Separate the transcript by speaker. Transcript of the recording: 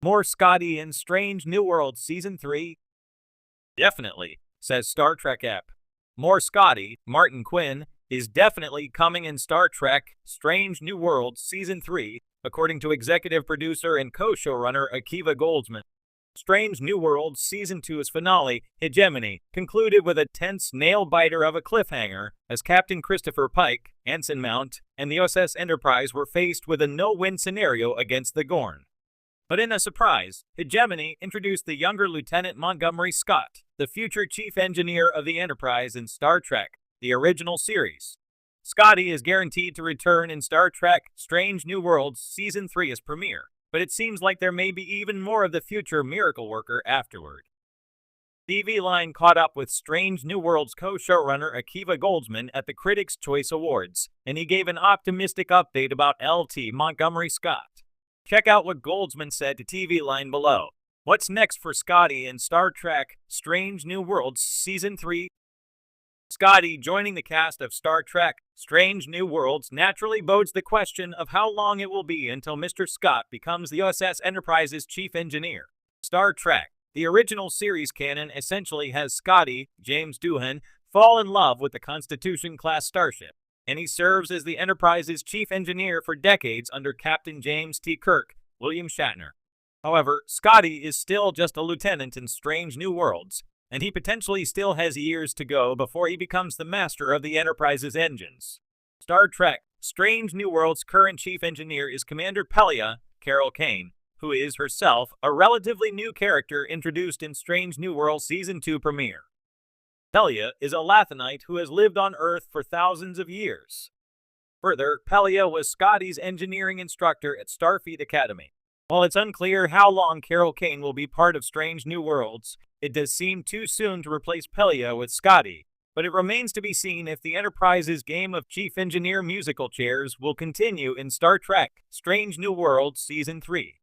Speaker 1: More Scotty in Strange New Worlds Season 3? Definitely, says Star Trek app. More Scotty, Martin Quinn, is definitely coming in Star Trek Strange New Worlds Season 3, according to executive producer and co-showrunner Akiva Goldsman. Strange New Worlds Season 2's finale, Hegemony, concluded with a tense nail-biter of a cliffhanger as Captain Christopher Pike, Anson Mount, and the USS Enterprise were faced with a no-win scenario against the Gorn. But in a surprise, Hegemony introduced the younger Lieutenant Montgomery Scott, the future chief engineer of the Enterprise in Star Trek, the original series. Scotty is guaranteed to return in Star Trek Strange New Worlds Season 3's premiere, but it seems like there may be even more of the future miracle worker afterward. TV Line caught up with Strange New Worlds co-showrunner Akiva Goldsman at the Critics' Choice Awards, and he gave an optimistic update about LT Montgomery Scott. Check out what Goldsman said to TV Line below. What's next for Scotty in Star Trek Strange New Worlds Season 3? Scotty joining the cast of Star Trek Strange New Worlds naturally bodes the question of how long it will be until Mr. Scott becomes the USS Enterprise's chief engineer. Star Trek, the original series canon, essentially has Scotty, James Doohan, fall in love with the Constitution-class starship, and he serves as the Enterprise's chief engineer for decades under Captain James T. Kirk, William Shatner. However, Scotty is still just a lieutenant in Strange New Worlds, and he potentially still has years to go before he becomes the master of the Enterprise's engines. Star Trek Strange New Worlds' current chief engineer is Commander Pelia, Carol Kane, who is herself a relatively new character introduced in Strange New Worlds Season 2 premiere. Pelia is a Lathanite who has lived on Earth for thousands of years. Further, Pelia was Scotty's engineering instructor at Starfleet Academy. While it's unclear how long Carol Kane will be part of Strange New Worlds, it does seem too soon to replace Pelia with Scotty, but it remains to be seen if the Enterprise's game of Chief Engineer musical chairs will continue in Star Trek Strange New Worlds Season 3.